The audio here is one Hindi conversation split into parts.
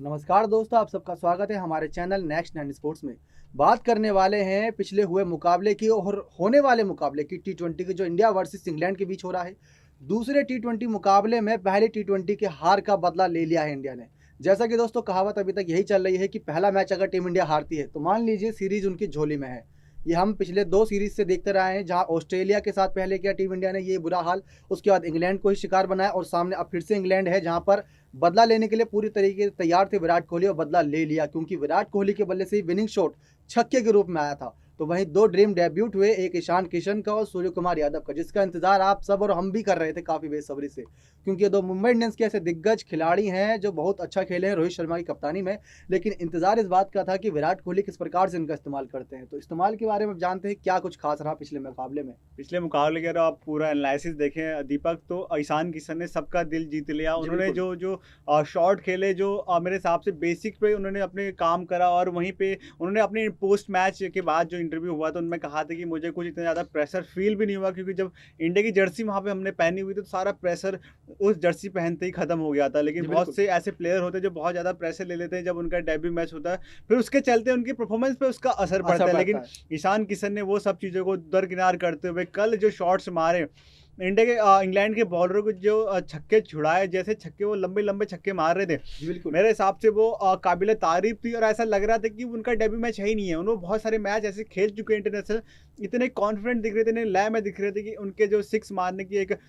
नमस्कार दोस्तों, आप सबका स्वागत है हमारे चैनल नेक्स्ट 9 स्पोर्ट्स में। बात करने वाले हैं पिछले हुए मुकाबले की और होने वाले मुकाबले की टी20 की, जो इंडिया वर्सेस इंग्लैंड के बीच हो रहा है। दूसरे टी20 मुकाबले में पहले टी20 के हार का बदला ले लिया है इंडिया ने। जैसा कि दोस्तों कहावत अभी तक यही चल रही है कि पहला मैच अगर टीम इंडिया हारती है तो मान लीजिए सीरीज उनकी झोली में है। ये हम पिछले 2 सीरीज से देखते रहे हैं, जहां ऑस्ट्रेलिया के साथ पहले किया टीम इंडिया ने ये बुरा हाल, उसके बाद इंग्लैंड को ही शिकार बनाया और सामने अब फिर से इंग्लैंड है, जहां पर बदला लेने के लिए पूरी तरीके से तैयार थे विराट कोहली और बदला ले लिया, क्योंकि विराट कोहली के बल्ले से ही विनिंग शॉट छक्के के रूप में आया था। तो वहीं 2 ड्रीम डेब्यूट हुए, एक ईशान किशन का और सूर्य कुमार यादव का, जिसका इंतजार आप सब और हम भी कर रहे थे काफी बेसब्री से, क्योंकि ये 2 मुंबई इंडियंस के ऐसे दिग्गज खिलाड़ी हैं जो बहुत अच्छा खेले हैं रोहित शर्मा की कप्तानी में। लेकिन इंतजार इस बात का था कि विराट कोहली किस प्रकार से इनका इस्तेमाल करते हैं। तो इस्तेमाल के बारे में जानते हैं क्या कुछ खास रहा पिछले मुकाबले में। पिछले मुकाबले के अगर आप पूरा एनालिसिस देखें दीपक, तो ईशान किशन ने सबका दिल जीत लिया। उन्होंने जो जो शॉट खेले, जो मेरे हिसाब से बेसिक पे उन्होंने अपने काम करा, और वहीं पे उन्होंने अपने पोस्ट मैच के बाद जो इंटरव्यू हुआ तो उनमें कहा था कि मुझे कुछ इतना ज़्यादा प्रेशर फील भी नहीं हुआ, क्योंकि जब इंडिया की जर्सी वहाँ पे हमने पहनी हुई थी तो सारा प्रेशर उस जर्सी पहनते ही खत्म हो गया था। लेकिन बहुत से ऐसे प्लेयर होते हैं जो बहुत ज़्यादा प्रेशर ले लेते हैं जब उनका डेब्यू मैच होता है, फिर उसके चलते उनकी परफॉर्मेंस पे उसका असर पड़ता है। लेकिन ईशान किशन ने वो सब चीज़ों को दरकिनार करते हुए कल जो शॉट्स मारे इंडिया के इंग्लैंड के बॉलरों को, जो छक्के छुड़ाए, जैसे छक्के वो लंबे लंबे छक्के मार रहे थे, मेरे हिसाब से वो काबिल तारीफ थी। और ऐसा लग रहा था कि उनका डेब्यू मैच है ही नहीं है। उन्होंने बहुत सारे मैच ऐसे खेल चुके हैं इंटरनेशनल, इतने कॉन्फिडेंट दिख रहे थे, इतने लय में दिख रहे थे कि उनके जो सिक्स मारने की एक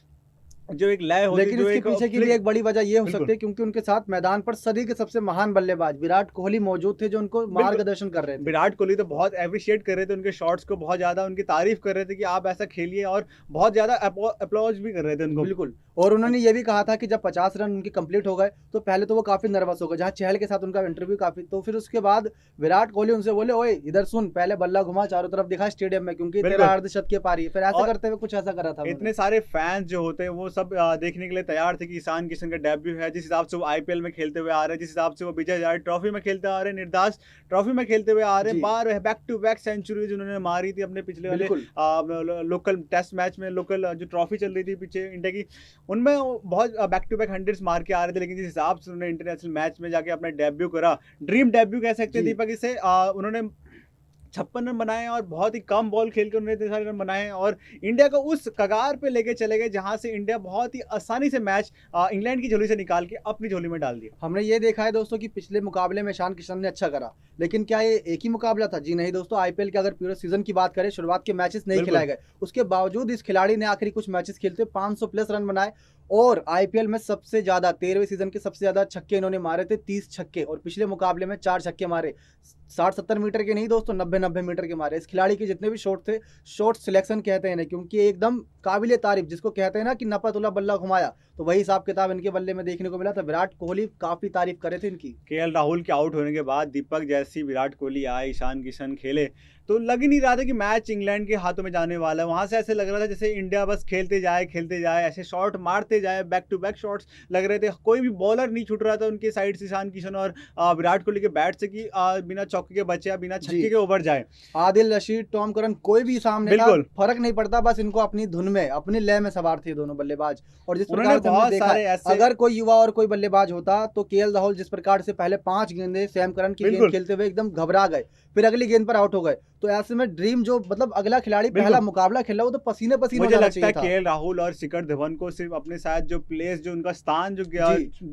लय होती, लेकिन इसके पीछे की भी एक बड़ी वजह ये हो सकती है क्योंकि उनके साथ मैदान पर सदी के सबसे महान बल्लेबाज विराट कोहली मौजूद थे, जो उनको मार्गदर्शन कर रहे थे। विराट कोहली तो बहुत एप्रिशिएट कर रहे थे उनके शॉट्स को, बहुत ज्यादा उनकी तारीफ कर रहे थे कि आप ऐसा खेलिए, और बहुत ज्यादा अप्लॉज भी कर रहे थे उनको। बिल्कुल। और उन्होंने ये भी कहा था कि जब 50 रन उनके कंप्लीट हो गए तो पहले तो वो काफी नर्वस हो गए, जहां चहल के साथ उनका इंटरव्यू काफी, तो फिर उसके बाद विराट कोहली उनसे बोले, ओए इधर सुन, पहले बल्ला घुमा, चारों तरफ दिखा स्टेडियम में, क्योंकि तेरा अर्धशतक के पारी है। फिर ऐसा करते हुए कुछ ऐसा करा था। इतने सारे फैंस जो होते हैं वो सब देखने के लिए तैयार थे कि ईशान किशन का डेब्यू है। जिस हिसाब से वो आईपीएल में खेलते हुए आ रहे हैं, जिस हिसाब से वो विजय हजारे ट्रॉफी में खेलते आ रहे हैं, निर्दास ट्रॉफी में खेलते हुए आ रहे हैं, बार बैक टू बैक सेंचुरीज उन्होंने मारी थी अपने पिछले वाले लोकल टेस्ट मैच में, लोकल जो ट्रॉफी चल रही थी पीछे इंडिया की, उनमें बहुत बैक टू बैक हंड्रेड्स मार के आ रहे थे। लेकिन जिस हिसाब से उन्होंने इंटरनेशनल मैच में जाके अपना डेब्यू करा, ड्रीम डेब्यू कह सकते हैं दीपक इसे, उन्होंने 56 रन बनाए और बहुत ही कम बॉल खेल के उन्होंने इतने सारे रन बनाए, और इंडिया को उस कगार पे लेके चले गए जहां से इंडिया बहुत ही आसानी से मैच इंग्लैंड की झोली से निकाल के अपनी झोली में डाल दिया। हमने ये देखा है दोस्तों कि पिछले मुकाबले में ईशान किशन ने अच्छा करा, लेकिन क्या ये एक ही मुकाबला था? जी नहीं दोस्तों, आईपीएल के अगर पूरे सीजन की बात करें, शुरुआत के मैचेस नहीं खिलाए गए, उसके बावजूद इस खिलाड़ी ने आखिरी कुछ मैचेस खेलते 500 प्लस रन बनाए, और आईपीएल में सबसे ज्यादा 13वें सीजन के सबसे ज्यादा छक्के इन्होंने मारे थे, 30 छक्के, और पिछले मुकाबले में 4 छक्के मारे। 60-70 मीटर के नहीं दोस्तों, 90-90 मीटर के मारे। इस खिलाड़ी के जितने भी शॉट थे, शॉट सिलेक्शन कहते हैं इन्हें, क्योंकि एकदम काबिले तारीफ, जिसको कहते हैं ना कि नपतुला बल्ला घुमाया, तो वही हिसाब किताब इनके बल्ले में देखने को मिला था। विराट कोहली काफी तारीफ करे थे इनकी। केएल राहुल के आउट होने के बाद दीपक, जैसी विराट कोहली आए, ईशान किशन खेले, तो लग ही नहीं रहा था कि मैच इंग्लैंड के हाथों में जाने वाला है। वहां से ऐसे लग रहा था जैसे इंडिया बस खेलते जाए, ऐसे शॉट मारते जाए, बैक टू बैक शॉट्स लग रहे थे। कोई भी बॉलर नहीं छूट रहा था उनके साइड से, ईशान किशन और विराट कोहली के बैट से, कि बिना चौके के बचे या बिना छक्के के ओवर जाए। आदिल रशीद, टॉम करन, कोई भी सामने था, फर्क नहीं पड़ता, बस इनको अपनी धुन में, अपनी लय में सवार थे दोनों बल्लेबाज। और जिस प्रकार से हमने देखा, अगर कोई युवा और कोई बल्लेबाज होता तो केएल राहुल जिस प्रकार से पहले 5 गेंदें सैम करन की गेंद खेलते हुए एकदम घबरा गए, फिर अगली गेंद पर आउट हो गए। तो ऐसे में ड्रीम जो, मतलब अगला खिलाड़ी पहला मुकाबला खेला, वो तो पसीने पसीने हो जाना चाहिए था। केएल राहुल और शिखर धवन को सिर्फ अपने साथ जो प्लेस, जो उनका स्थान जो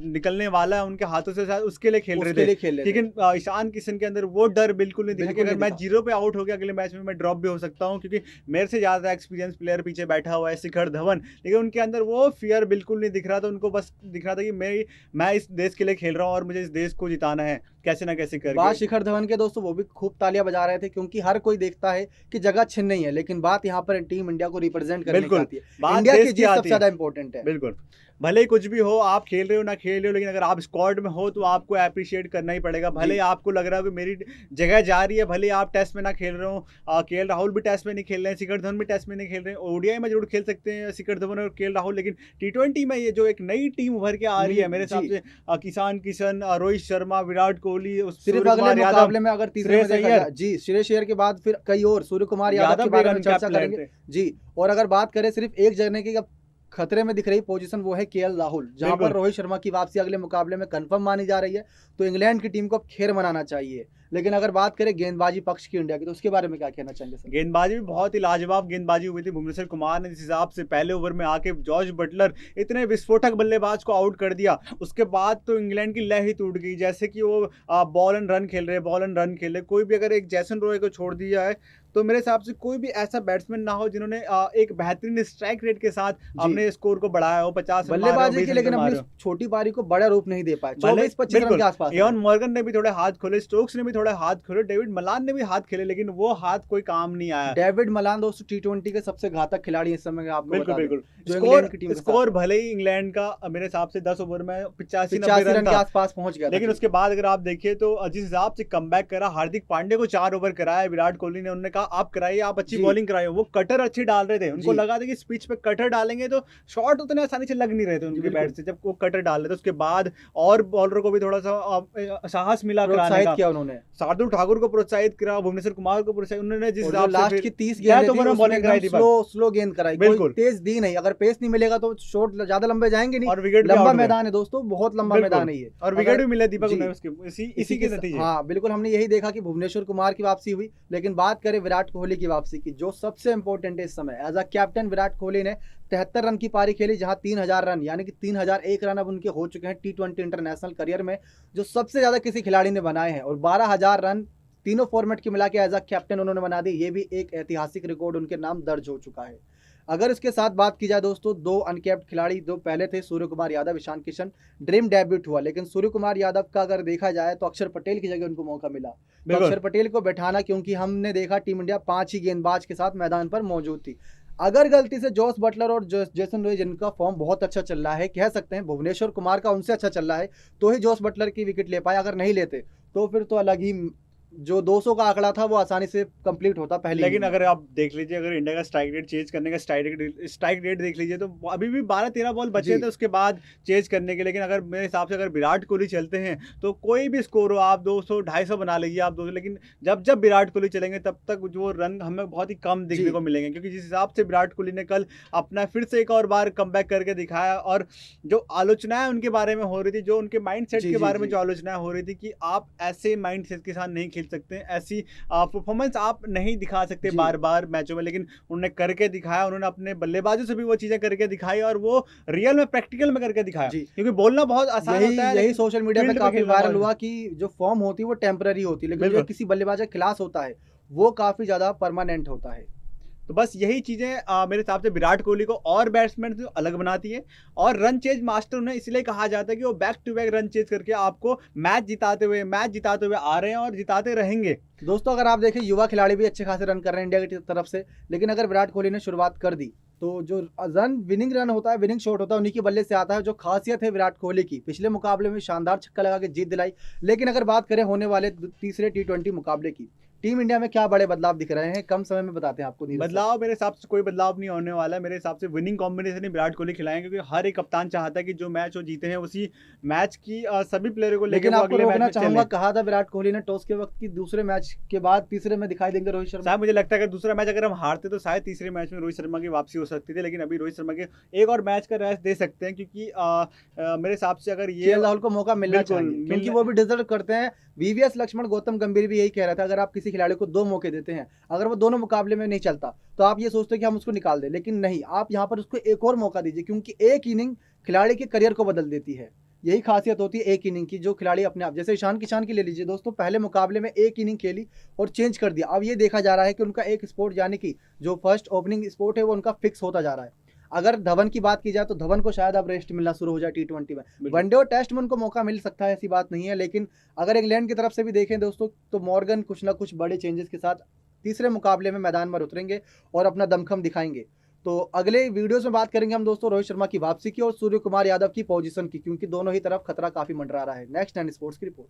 निकलने वाला है उनके हाथों से, शायद उसके लिए खेल रहे थे। लेकिन ईशान किशन के अंदर वो डर बिल्कुल नहीं दिखा कि अगर मैं 0 पे आउट हो गया अगले मैच में मैं ड्रॉप भी हो सकता हूँ, क्योंकि मेरे से ज्यादा एक्सपीरियंस प्लेयर पीछे बैठा हुआ है शिखर धवन। लेकिन उनके अंदर वो फियर बिल्कुल नहीं दिख रहा था। उनको बस दिख रहा था कि मैं इस देश के लिए खेल रहा हूँ और मुझे इस देश को जिताना है कैसे ना कैसे करके। बात शिखर धवन के दोस्तों, वो भी खूब तालियां बजा रहे थे, क्योंकि हर कोई देखता है कि जगह छिन नहीं है, लेकिन बात यहाँ पर टीम इंडिया को रिप्रेजेंट करने की आती है। इंडिया की जीत सबसे ज्यादा इंपॉर्टेंट है। बिल्कुल, भले ही कुछ भी हो, आप खेल रहे हो ना खेल रहे हो, लेकिन अगर आप स्क्वाड में हो तो आपको अप्रिशिएट करना ही पड़ेगा। भले ही आपको लग रहा हो कि मेरी जगह जा रही है, भले ही आप टेस्ट में ना खेल रहे हो, केएल राहुल भी टेस्ट में नहीं खेल रहे हैं, शिखर धवन भी टेस्ट में नहीं खेल रहे हैं, ओडीआई में जरूर खेल सकते हैं शिखर धवन और केएल राहुल, लेकिन टी20 में ये जो एक नई टीम उभर के आ रही है, मेरे हिसाब से ईशान किशन, रोहित शर्मा, विराट कोहली, सिर्फ अगले मुकाबले में अगर तीसरे में देखा जाए, जी श्रेयस अय्यर के बाद फिर कई और, सूर्य कुमार यादव के बारे में चर्चा करेंगे जी। और अगर बात करें सिर्फ एक जने की, खतरे में दिख रही पोजीशन वो है केएल राहुल, जहां पर बिल्कुल। रोहित शर्मा की वापसी अगले मुकाबले में कंफर्म मानी जा रही है। तो इंग्लैंड की टीम को अब खेर मनाना चाहिए। लेकिन अगर बात करें गेंदबाजी पक्ष की इंडिया की, तो उसके बारे में क्या कहना चाहेंगे सर? गेंदबाजी भी बहुत ही लाजवाब गेंदबाजी हुई थी। भुवनेश्वर कुमार ने जिस हिसाब से पहले ओवर में आके जॉर्ज बटलर इतने विस्फोटक बल्लेबाज को आउट कर दिया, उसके बाद तो इंग्लैंड की लय ही टूट गई। जैसे कि वो बॉल एंड रन खेल रहे हैं, बॉल एंड रन खेल रहे हैं। कोई भी अगर एक जैसन रॉय को छोड़ दिया है, तो मेरे हिसाब से कोई भी ऐसा बैट्समैन ना हो जिन्होंने एक बेहतरीन स्ट्राइक रेट के साथ जी। अपने स्कोर को बढ़ाया हो, 50 रन मारे हो, बल्लेबाजी 20 की, रन लेकिन मारे अपनी हो। छोटी पारी को बड़ा रूप नहीं दे पाए। भले 24-25 रन बिल्कुल, के आसपास इयान रहे। मॉर्गन ने भी थोड़े हाथ खोले, स्टोक्स ने भी थोड़े हाथ खोले, डेविड मलान ने भी हाथ खेले, लेकिन वो हाथ कोई काम नहीं आया। डेविड मलान दोस्तों टी20 के सबसे घातक खिलाड़ी इस समय, आपको बिल्कुल, बता दें, बिल्कुल। जो स्कोर इंग्लैंड की टीम के साथ स्कोर है। भले ही इंग्लैंड का मेरे हिसाब से 10 ओवर में 85-90 85 रन रन के था, आसपास पहुंच गया था। लेकिन जी। उसके बाद अगर आप देखिए तो जिस हिसाब से कमबैक करा, हार्दिक पांड्या को 4 ओवर कराया विराट कोहली ने, उन्होंने कहा आप कराइए, आप अच्छी जी। बॉलिंग कराइए। वो कटर अच्छी डाल रहे थे, उनको जी। लगा था कि इस पिच पे कटर डालेंगे तो शॉट उतने आसानी से लग नहीं रहे थे जी, उनके बिल्कुल। बैट से, जब वो कटर डाल रहे थे। उसके बाद और बॉलर को भी थोड़ा-सा साहस मिला कराने प्रोत्साहित का। किया उन्होंने। शार्दुल ठाकुर को प्रोत्साहित करा, भुवनेश्वर कुमार को प्रोत्साहित, उन्होंने जिस और जो हिसाब से लास्ट फिर की 30 डेथ गेंदें थी, ओवर में उसमें बॉलिंग कराई एकदम दीपक। स्लो गेंद कराई। कोई बिल्कुल। तेज दी नहीं। अगर पेस नहीं मिलेगा तो शॉट ज्यादा लंबे जाएंगे नहीं। और विकेट भी लंबा आउट हुए। मैदान है दोस्तों, बहुत लंबा बिल्कुल। मैदान है ये। और अगर विकेट भी मिले दीपक जी, उन्हें उसके इसी के नतीजे। हाँ बिल्कुल, हमने यही देखा कि भुवनेश्वर कुमार की वापसी हुई। लेकिन बात करें विराट कोहली की वापसी की, जो सबसे इंपॉर्टेंट है इस समय, as a captain Virat Kohli ने 73 रन की पारी खेली, जहां 3000 रन यानी कि 3001 रन अब उनके हो चुके हैं टी20 इंटरनेशनल करियर में, जो सबसे ज्यादा किसी खिलाड़ी ने बनाए हैं। और 12000 रन तीनों फॉर्मेट की मिला के एज अ कैप्टन उन्होंने बना दी। ये भी एक ऐतिहासिक रिकॉर्ड उनके नाम दर्ज हो चुका है। अगर इसके साथ बात की जाए दोस्तों, दो अनकैप्ड खिलाड़ी जो पहले थे, सूर्य कुमार यादव, ईशान किशन, ड्रीम डेब्यूट हुआ। लेकिन सूर्य कुमार यादव का अगर देखा जाए तो अक्षर पटेल की जगह उनको मौका मिला। तो बिल्कुल। अक्षर पटेल को बैठाना, क्योंकि हमने देखा टीम इंडिया 5 ही गेंदबाज के साथ मैदान पर मौजूद थी। अगर गलती से जॉस बटलर और जेसन रॉय, जिनका फॉर्म बहुत अच्छा चल रहा है, कह सकते हैं भुवनेश्वर कुमार का उनसे अच्छा चल रहा है, तो ही जॉस बटलर की विकेट ले पाए। अगर नहीं लेते तो फिर तो अलग ही जो 200 का आंकड़ा था वो आसानी से कंप्लीट होता पहले। लेकिन अगर आप देख लीजिए, अगर इंडिया का स्ट्राइक रेट चेंज करने का स्ट्राइक रेट देख लीजिए, तो अभी भी 12-13 बॉल बचे जी। थे उसके बाद चेंज करने के। लेकिन अगर मेरे हिसाब से अगर विराट कोहली चलते हैं तो कोई भी स्कोर हो, आप 200 250 बना लीजिए, आप 200, लेकिन जब जब विराट कोहली चलेंगे तब तक जो रन हमें बहुत ही कम देखने जी। को मिलेंगे। क्योंकि जिस हिसाब से विराट कोहली ने कल अपना फिर से एक और बार कमबैक करके दिखाया, और जो आलोचनाएं उनके बारे में हो रही थी, जो उनके माइंडसेट जी, के जी, बारे में जी। जो आलोचनाएं हो रही थी कि आप ऐसे माइंडसेट के साथ नहीं खेल सकते, ऐसी परफॉर्मेंस आप नहीं दिखा सकते जी। बार बार मैचों में। लेकिन उन्होंने करके दिखाया, उन्होंने अपने बल्लेबाजों से भी वो चीजें करके दिखाई, और वो रियल में प्रैक्टिकल में करके दिखाया। जी। क्योंकि बोलना बहुत आसान यही होता है, यही लेकिन सोशल मीडिया पे फील्ड पे काफी खेलना वायरल बहुत। हुआ कि जो फॉर्म होती है वो टेम्पररी होती है, लेकिन जो बिल्कुल। किसी बल्लेबाज का क्लास होता है वो काफी ज्यादा परमानेंट होता है। तो बस यही चीजें मेरे हिसाब से विराट कोहली को और बैट्समैन से अलग बनाती है। और रन चेज मास्टर उन्हें इसलिए कहा जाता है कि वो back to back run chase करके आपको मैच जिताते हुए आ रहे हैं और जिताते रहेंगे। दोस्तों अगर आप देखें, युवा खिलाड़ी भी अच्छे खासे रन कर रहे हैं इंडिया की तरफ से। लेकिन अगर विराट कोहली ने शुरुआत कर दी तो जो विनिंग रन होता है, विनिंग शॉट होता है, उन्हीं के बल्ले से आता है। जो खासियत है विराट कोहली की, पिछले मुकाबले में शानदार छक्का लगा के जीत दिलाई। लेकिन अगर बात करें होने वाले तीसरे टी20 मुकाबले की, टीम इंडिया में क्या बड़े बदलाव दिख रहे हैं, कम समय में बताते हैं आपको। नीरज सर। बदलाव मेरे हिसाब से कोई बदलाव नहीं होने वाला है। मेरे हिसाब से विनिंग कॉम्बिनेशन ही विराट कोहली खिलाएंगे, क्योंकि हर एक कप्तान चाहता है कि जो मैच वो जीते हैं उसी मैच की सभी प्लेयरों को लेकर लेकिन वो आपको अगले मैच रोकना में चाहूंगा, चलें। कहा था विराट कोहली ने टॉस के वक्त की दूसरे मैच के बाद तीसरे में दिखाई देंगे रोहित शर्मा। साहब मुझे लगता है अगर दूसरा मैच अगर हम हारते तो शायद तीसरे मैच में रोहित शर्मा की वापसी हो सकती थी। लेकिन अभी रोहित शर्मा के एक और मैच का रेस्ट दे सकते हैं, क्योंकि मेरे हिसाब से अगर ये केएल राहुल को मौका मिलना बिल्कुल, चाहिए, क्योंकि वो भी डिजर्व करते हैं। वीवीएस लक्ष्मण, गौतम गंभीर भी यही कह रहा था, अगर आप किसी खिलाड़ी को 2 मौके देते हैं, अगर वो दोनों मुकाबले में नहीं चलता तो आप ये सोचते हैं कि हम उसको निकाल दें। लेकिन नहीं, आप यहाँ पर उसको एक और मौका दीजिए, क्योंकि एक इनिंग खिलाड़ी के करियर को बदल देती है। यही खासियत होती है एक इनिंग की, जो खिलाड़ी अपने आप, जैसे ईशान किशन की ले लीजिए दोस्तों, पहले मुकाबले में एक इनिंग खेली और चेंज कर दिया। अब ये देखा जा रहा है कि उनका एक स्पोर्ट, यानी कि जो फर्स्ट ओपनिंग स्पोर्ट है, वो उनका फिक्स होता जा रहा है। अगर धवन की बात की जाए तो धवन को शायद अब रेस्ट मिलना शुरू हो जाए टी20 में। वनडे और टेस्ट में उनको मौका मिल सकता है, ऐसी बात नहीं है। लेकिन अगर इंग्लैंड की तरफ से भी देखें दोस्तों, तो मॉर्गन कुछ ना कुछ बड़े चेंजेस के साथ तीसरे मुकाबले में मैदान पर उतरेंगे और अपना दमखम दिखाएंगे। तो अगले वीडियोस में बात करेंगे हम दोस्तों रोहित शर्मा की वापसी की और सूर्य कुमार यादव की पोजीशन की, क्योंकि दोनों ही तरफ खतरा काफी मंडरा रहा है। नेक्स्ट 9 स्पोर्ट्स की रिपोर्ट।